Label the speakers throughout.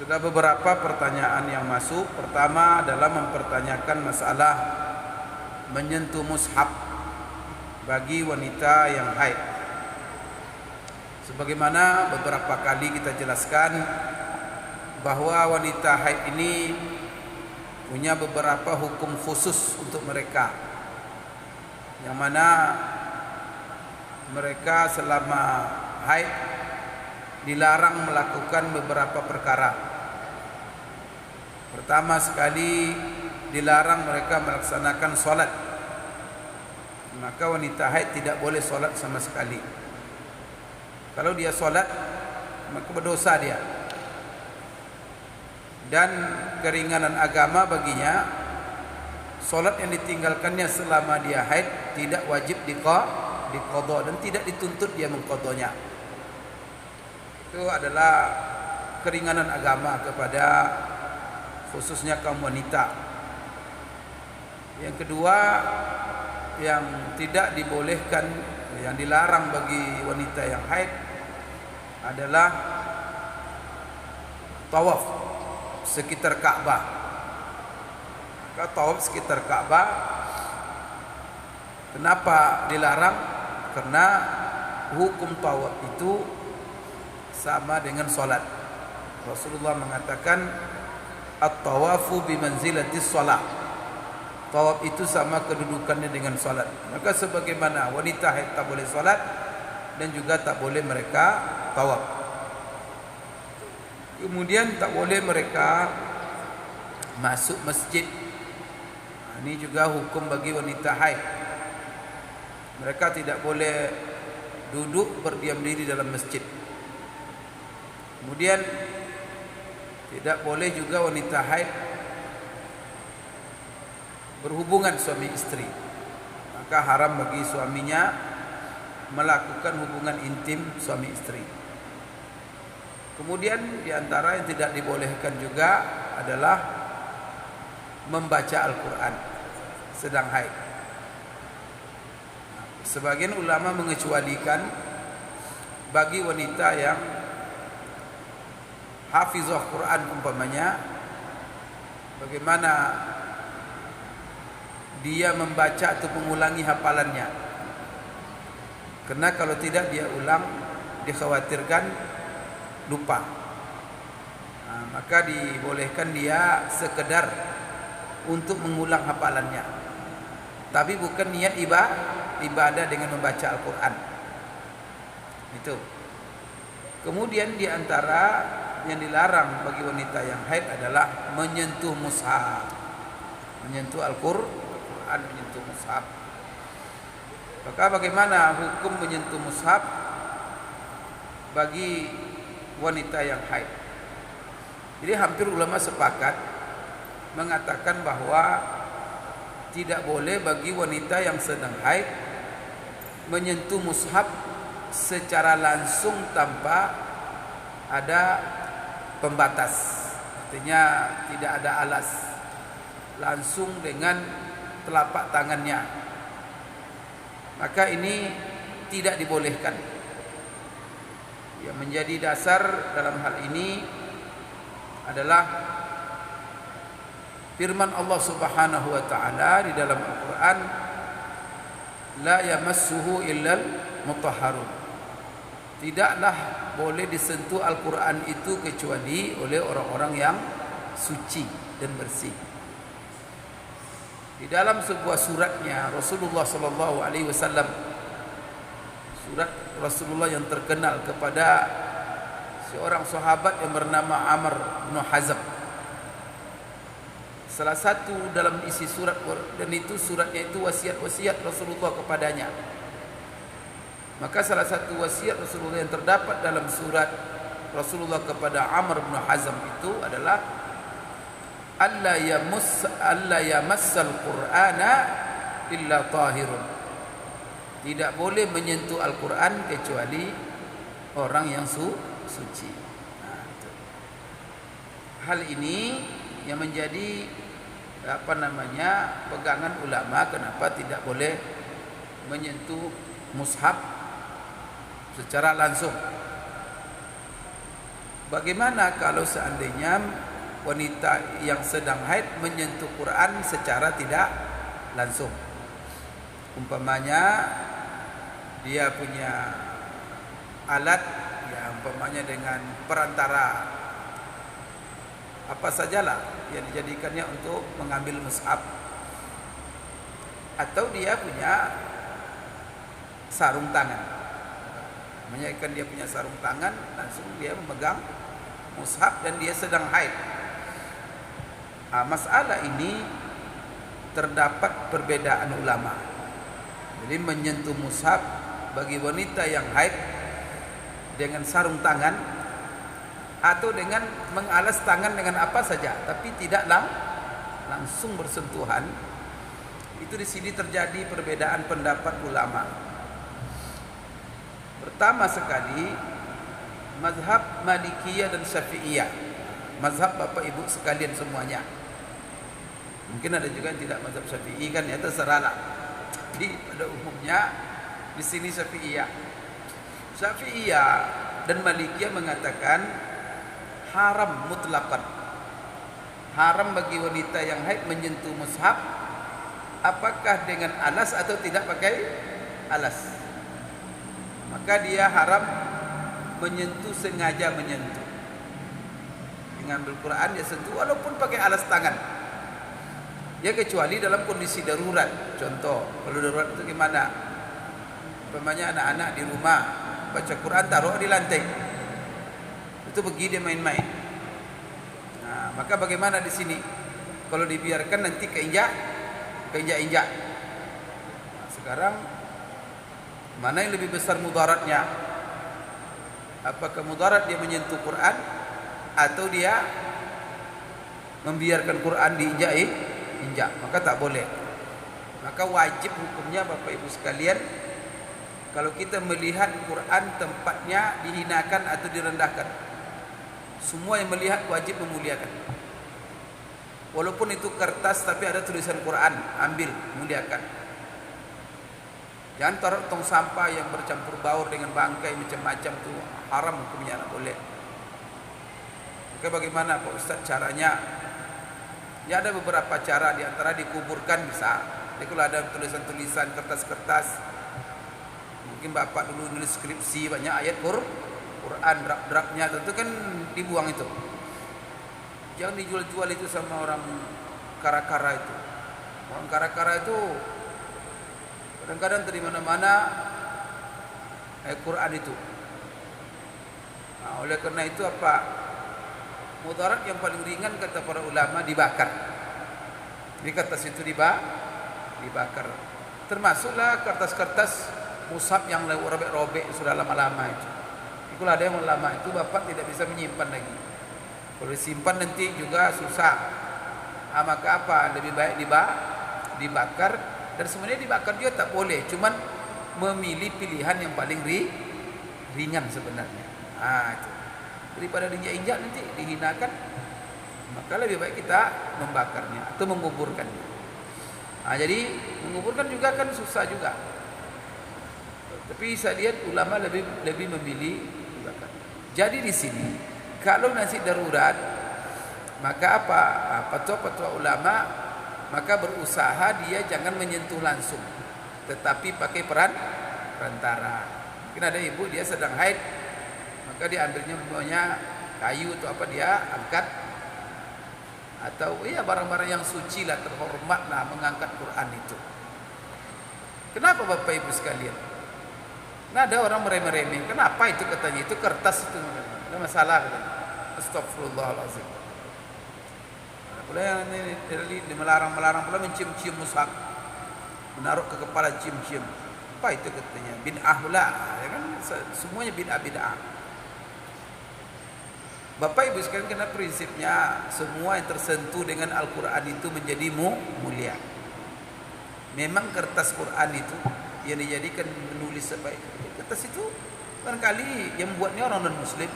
Speaker 1: Sudah beberapa pertanyaan yang masuk. Pertama adalah mempertanyakan masalah menyentuh mushaf bagi wanita yang haid. Sebagaimana beberapa kali kita jelaskan bahwa wanita haid ini punya beberapa hukum khusus untuk mereka, yang mana mereka selama haid dilarang melakukan beberapa perkara. Pertama sekali, dilarang mereka melaksanakan solat. Maka wanita haid tidak boleh solat sama sekali. Kalau dia solat, maka berdosa dia. Dan keringanan agama baginya, solat yang ditinggalkannya selama dia haid tidak wajib diqadha dan tidak dituntut dia mengqadhanya. Itu adalah keringanan agama kepada khususnya kaum wanita. Yang kedua, yang tidak dibolehkan, yang dilarang bagi wanita yang haid adalah tawaf sekitar Ka'bah. Maka tawaf sekitar Ka'bah, kenapa dilarang? Karena hukum tawaf itu sama dengan solat. Rasulullah mengatakan at-tawafu bimanzilatis shalah. Tawaf itu sama kedudukannya dengan salat. Maka sebagaimana wanita haid tak boleh salat, dan juga tak boleh mereka tawaf. Kemudian tak boleh mereka masuk masjid. Ini juga hukum bagi wanita haid. Mereka tidak boleh duduk berdiam diri dalam masjid. Kemudian tidak boleh juga wanita haid berhubungan suami istri. Maka haram bagi suaminya melakukan hubungan intim suami istri. Kemudian di antara yang tidak dibolehkan juga adalah membaca Al-Quran sedang haid. Sebagian ulama mengecualikan bagi wanita yang hafizah Quran umpamanya, bagaimana dia membaca atau mengulangi hafalannya. Karena kalau tidak dia ulang, dikhawatirkan lupa. Maka dibolehkan dia sekedar untuk mengulang hafalannya, tapi bukan niat ibadah dengan membaca Al-Quran. Itu. Kemudian di antara yang dilarang bagi wanita yang haid adalah menyentuh mushaf, menyentuh Al-Quran, menyentuh mushaf. Maka bagaimana hukum menyentuh mushaf bagi wanita yang haid? Jadi hampir ulama sepakat mengatakan bahwa tidak boleh bagi wanita yang sedang haid menyentuh mushaf secara langsung tanpa ada pembatas. Artinya tidak ada alas, langsung dengan telapak tangannya. Maka ini tidak dibolehkan. Yang menjadi dasar dalam hal ini adalah firman Allah Subhanahu wa taala di dalam Al-Qur'an, la yamassuhu illal mutahharun. Tidaklah boleh disentuh Al-Quran itu kecuali oleh orang-orang yang suci dan bersih. Di dalam sebuah suratnya Rasulullah sallallahu alaihi wasallam, surat Rasulullah yang terkenal kepada seorang sahabat yang bernama Amr bin Hazm. Salah satu dalam isi surat, dan itu suratnya itu wasiat-wasiat Rasulullah kepadanya. Maka salah satu wasiat Rasulullah yang terdapat dalam surat Rasulullah kepada Amr bin Hazm itu adalah alla yamassal Qur'ana illa tahirun. Tidak boleh menyentuh Al-Quran kecuali orang yang suci. Hal ini yang menjadi pegangan ulama, kenapa tidak boleh menyentuh mushaf secara langsung. Bagaimana kalau seandainya wanita yang sedang haid menyentuh Quran secara tidak langsung? Umpamanya dia punya alat, ya umpamanya dengan perantara apa sajalah yang dijadikannya untuk mengambil mushaf, atau dia punya sarung tangan. Kan dia punya sarung tangan, langsung dia memegang mushaf dan dia sedang haid. Masalah ini terdapat perbedaan ulama. Jadi menyentuh mushaf bagi wanita yang haid dengan sarung tangan atau dengan mengalas tangan dengan apa saja, tapi tidak langsung bersentuhan, itu di sini terjadi perbedaan pendapat ulama. Pertama sekali, mazhab Malikiyah dan Syafi'iyah, mazhab Bapak Ibu sekalian semuanya. Mungkin ada juga yang tidak mazhab Syafi'i kan, ya terserahlah. Tapi pada umumnya di sini Syafi'iyah. Syafi'iyah dan Malikiyah mengatakan haram mutlaqan. Haram bagi wanita yang haid menyentuh mushaf, apakah dengan alas atau tidak pakai alas. Maka dia haram menyentuh, sengaja menyentuh. Dengan Al-Quran dia sentuh walaupun pakai alas tangan. Ya kecuali dalam kondisi darurat. Contoh, kalau darurat itu gimana? Umpamanya anak-anak di rumah baca Quran taruh di lantai, itu pergi dia main-main. Nah, maka bagaimana di sini? Kalau dibiarkan nanti keinjak-injak. Nah, sekarang mana yang lebih besar mudaratnya? Apakah mudarat dia menyentuh Quran atau dia membiarkan Quran diinjak? Maka tak boleh. Maka wajib hukumnya Bapak Ibu sekalian, kalau kita melihat Quran tempatnya dihinakan atau direndahkan, semua yang melihat wajib memuliakan. Walaupun itu kertas tapi ada tulisan Quran, ambil, muliakan. Jangan taruh tong sampah yang bercampur baur dengan bangkai macam-macam, itu haram hukumnya, tak boleh. Maka bagaimana Pak Ustaz caranya? Ya ada beberapa cara, di antara dikuburkan bisa. Jadi kalau ada tulisan-tulisan kertas-kertas, mungkin Bapak dulu nulis skripsi banyak ayat Quran, draft-draftnya, tentu kan dibuang itu. Jangan dijual-jual itu sama orang kara-kara itu. Orang kara-kara itu kadang-kadang dari mana-mana Quran itu. Nah, oleh karena itu apa? Mudarat yang paling ringan kata para ulama dibakar. Di kertas itu dibakar. Termasuklah kertas-kertas mushaf yang robek-robek sudah lama-lama itu. Kalau ada yang lama itu Bapak tidak bisa menyimpan lagi. Kalau disimpan nanti juga susah. Maka apa? Lebih baik dibakar. Dan sebenarnya dibakar juga tak boleh, cuman memilih pilihan yang paling ringan sebenarnya. Itu. Daripada diinjak-injak nanti dihinakan, maka lebih baik kita membakarnya atau menguburkannya. Jadi menguburkan juga kan susah juga. Tapi saya lihat ulama lebih memilih dibakar. Jadi di sini kalau nasi darurat, maka apa? Fatwa-fatwa ulama, maka berusaha dia jangan menyentuh langsung, tetapi pakai perantara. Mungkin ada ibu dia sedang haid, maka dia ambilnya punya kayu atau apa, dia angkat, atau barang-barang yang suci lah, terhormat lah mengangkat Quran itu. Kenapa Bapak Ibu sekalian? Nah, ada orang meremeh-remeh. Kenapa itu katanya? Itu kertas itu. Ada masalah katanya. Astagfirullahaladzim. Pula yang ini melarang pula mencium-cium mushaf, menaruh ke kepala cium-cium. Apa itu katanya? Bid'ah pula. Ya kan? Semuanya bid'ah. Bapak Ibu sekalian, karena prinsipnya semua yang tersentuh dengan Al-Quran itu menjadi mulia. Memang kertas Quran itu yang dijadikan menulis sebaik kertas itu barangkali yang membuatnya orang non muslim,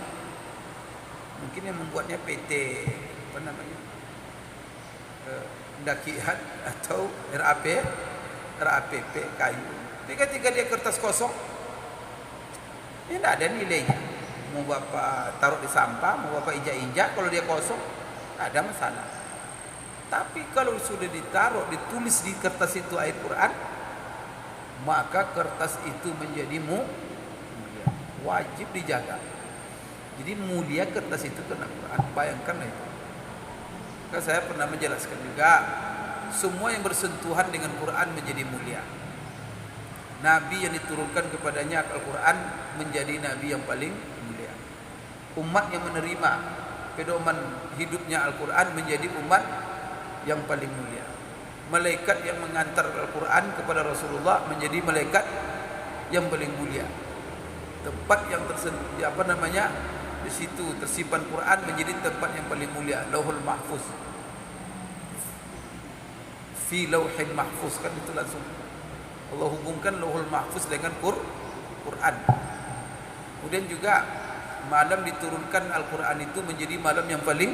Speaker 1: mungkin yang membuatnya PT apa namanya, Dakihat atau RAPP kayu. Tapi ketika dia kertas kosong, ini tidak ada nilainya. mau Bapak taruh di sampah, mau Bapak injak-injak, kalau dia kosong tak ada masalah. Tapi kalau sudah ditaruh, ditulis di kertas itu ayat Quran, maka kertas itu menjadi mulia, wajib dijaga. Jadi mulia kertas itu kena Quran, bayangkanlah itu. Maka saya pernah menjelaskan juga, semua yang bersentuhan dengan Quran menjadi mulia. Nabi yang diturunkan kepadanya Al-Quran menjadi nabi yang paling mulia. Umat yang menerima pedoman hidupnya Al-Quran menjadi umat yang paling mulia. Malaikat yang mengantar Al-Quran kepada Rasulullah menjadi malaikat yang paling mulia. Tempat yang di situ tersimpan Quran menjadi tempat yang paling mulia, Lauhul Mahfuz. Fi Lauhin Mahfuz, kan itu langsung Allah hubungkan Lauhul Mahfuz dengan Quran. Kemudian juga malam diturunkan Al-Quran itu menjadi malam yang paling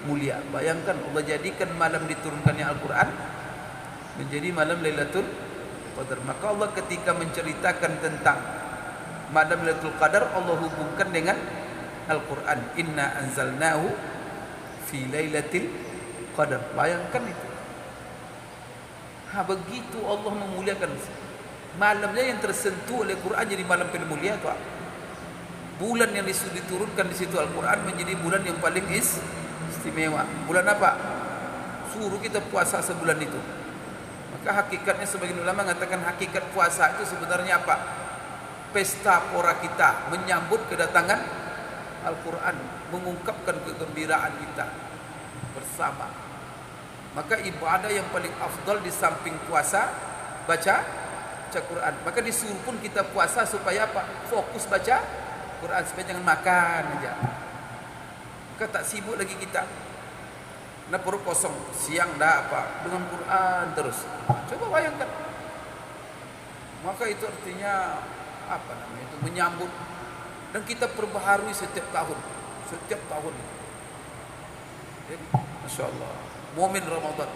Speaker 1: mulia. Bayangkan Allah jadikan malam diturunkannya Al-Quran menjadi malam Lailatul Qadar. Maka Allah ketika menceritakan tentang malam Lailatul Qadar, Allah hubungkan dengan Al-Quran. Inna anzalnahu fi Lailatul Qadar. Bayangkan itu. Begitu Allah memuliakan malamnya yang tersentuh oleh Quran jadi malam paling mulia tu. Bulan yang diturunkan di situ Al-Quran menjadi bulan yang paling istimewa. Bulan apa? Suruh kita puasa sebulan itu. Maka hakikatnya sebagian ulama mengatakan hakikat puasa itu sebenarnya apa? Pesta pora kita menyambut kedatangan Al-Quran, mengungkapkan kegembiraan kita bersama. Maka ibadah yang paling afdal di samping puasa baca Quran. Maka disuruh pun kita puasa supaya apa? Fokus baca Quran, supaya jangan makan aja. Maka tak sibuk lagi kita. Nah, perut kosong, siang dah apa? Dengan Quran terus. Coba bayangkan. Maka itu artinya apa namanya itu? Menyambut, dan kita perbaharui setiap tahun. Setiap tahun. Jadi, Masya Allah, momen Ramadan.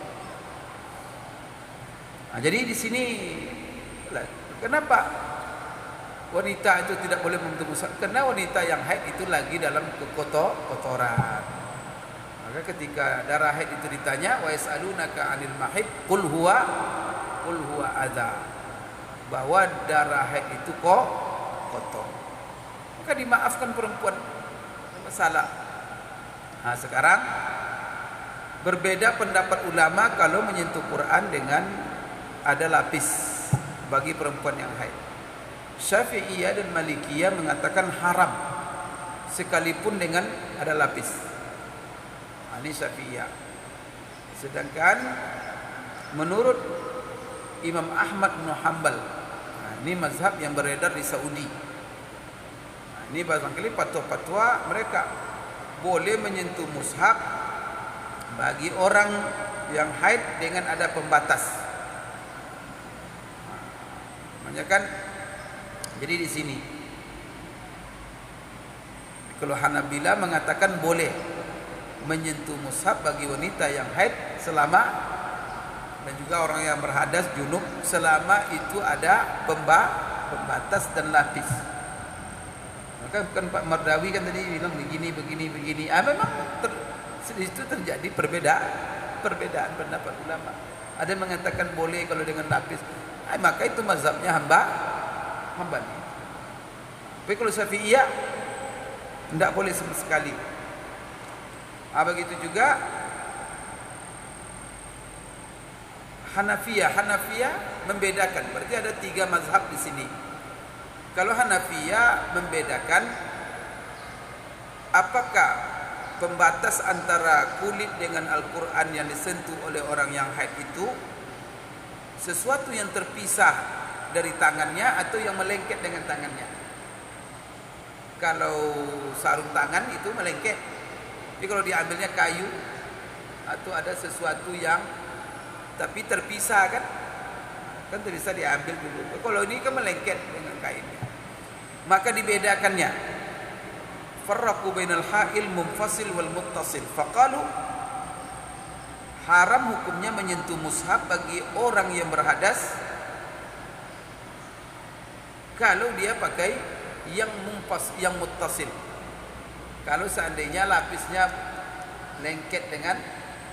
Speaker 1: Nah, jadi di sini kenapa wanita itu tidak boleh membentuk musab? Karena wanita yang haid itu lagi dalam kotoran. Maka ketika darah haid itu ditanya, wa yas'alunaka 'anil mahid qul huwa adza, bahwa darah haid itu kotor. Maka dimaafkan perempuan, masalah. Nah, sekarang berbeda pendapat ulama kalau menyentuh Quran dengan ada lapis bagi perempuan yang haid. Syafi'iyah dan Malikiyah mengatakan haram sekalipun dengan ada lapis. Ini Syafi'iyah. Sedangkan menurut Imam Ahmad bin Hanbal, ini mazhab yang beredar di Saudi. Ini barangkali fatwa-fatwa mereka boleh menyentuh mushaf bagi orang yang haid dengan ada pembatas. Makanya kan, jadi di sini kalau Hanabila mengatakan boleh menyentuh mushaf bagi wanita yang haid selama, dan juga orang yang berhadas junub selama itu ada pembatas dan lapis. Maka bukan Pak Mardawi kan tadi bilang begini. Memang itu terjadi perbedaan pendapat ulama. Ada yang mengatakan boleh kalau dengan lapis. Maka itu mazhabnya Hambali. Tapi kalau Syafi'iyah tidak boleh sama sekali. Begitu juga Hanafiyah membedakan. Berarti ada 3 mazhab di sini. Kalau Hanafiyah membedakan apakah pembatas antara kulit dengan Al-Quran yang disentuh oleh orang yang haid itu sesuatu yang terpisah dari tangannya atau yang melengket dengan tangannya. Kalau sarung tangan itu melengket, tapi kalau diambilnya kayu atau ada sesuatu yang tapi terpisah kan terpisah diambil dulu. Kalau ini kan melengket dengan kainnya, maka dibedakannya. Farraqu bainal ha'il munfasil wal muttasil. Faqalu haram hukumnya menyentuh mushaf bagi orang yang berhadas kalau dia pakai yang muttasil. Kalau seandainya lapisnya lengket dengan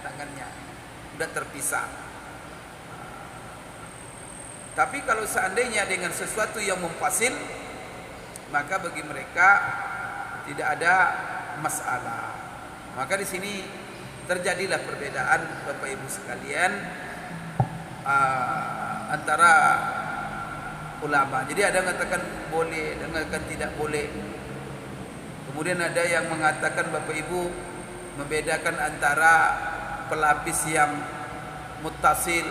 Speaker 1: tangannya, sudah terpisah. Tapi kalau seandainya dengan sesuatu yang mumpasil, maka bagi mereka tidak ada masalah. Maka di sini terjadilah perbedaan Bapak Ibu sekalian antara ulama. Jadi ada yang mengatakan boleh, ada yang mengatakan tidak boleh. Kemudian ada yang mengatakan Bapak Ibu membedakan antara pelapis yang muttasil,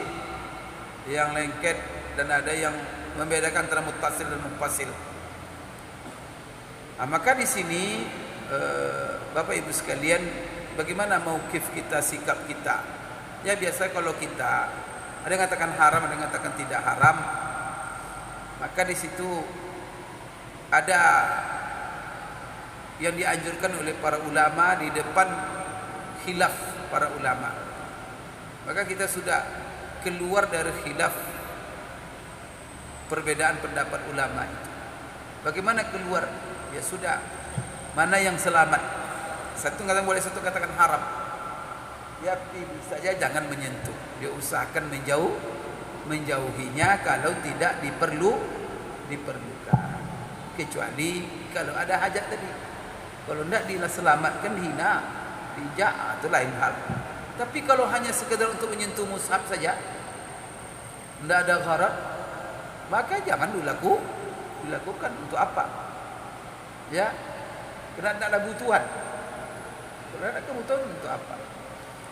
Speaker 1: yang lengket, dan ada yang membedakan antara muttasil dan munfasil. Maka di sini Bapak Ibu sekalian, bagaimana mauqif kita, sikap kita? Ya biasa kalau kita ada yang mengatakan haram, ada yang mengatakan tidak haram, maka di situ ada yang dianjurkan oleh para ulama di depan khilaf para ulama. Maka kita sudah keluar dari khilaf perbedaan pendapat ulama itu. Bagaimana keluar? Ya sudah, mana yang selamat? Satu katakan boleh, satu katakan haram. Ya pilih saja, jangan menyentuh. Dia usahakan menjauhinya kalau tidak diperlukan. Kecuali kalau ada hajat tadi. Kalau tidak diselamatkan, hina, bijak, itu lain hal. Tapi kalau hanya sekedar untuk menyentuh mushaf saja, tidak ada gharad, maka jangan dilakukan. Untuk apa? Ya, karena tidak ada kebutuhan. Kalau ada kebutuhan untuk apa?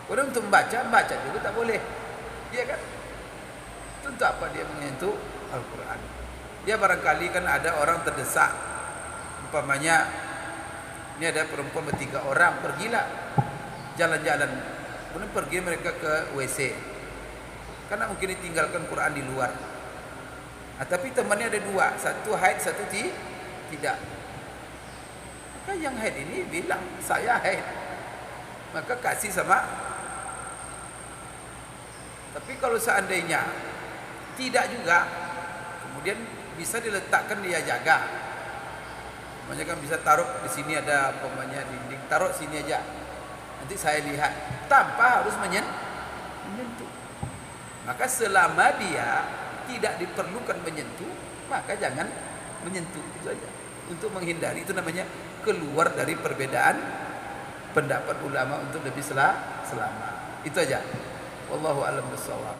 Speaker 1: Kalau untuk membaca juga tak boleh. Iya kan? Untuk apa dia menyentuh Al-Quran? Dia barangkali kan ada orang terdesak. Umpamanya, ini ada perempuan bertiga orang, pergilah jalan-jalan. Kemudian pergi mereka ke WC. Karena mungkin ditinggalkan Quran di luar. Tapi temannya ada dua, satu haid, satu tidak. Maka yang haid ini bilang, saya haid. Maka kasih sama. Tapi kalau seandainya tidak juga, kemudian bisa diletakkan, dia jaga. Makanya kan bisa taruh di sini, ada pemanya dinding, taruh sini aja. Nanti saya lihat tanpa harus menyentuh. Maka selama dia tidak diperlukan menyentuh, maka jangan menyentuh, itu aja. Untuk menghindari, itu namanya keluar dari perbedaan pendapat ulama untuk lebih selamat. Itu aja. Wallahu a'lam bishawab.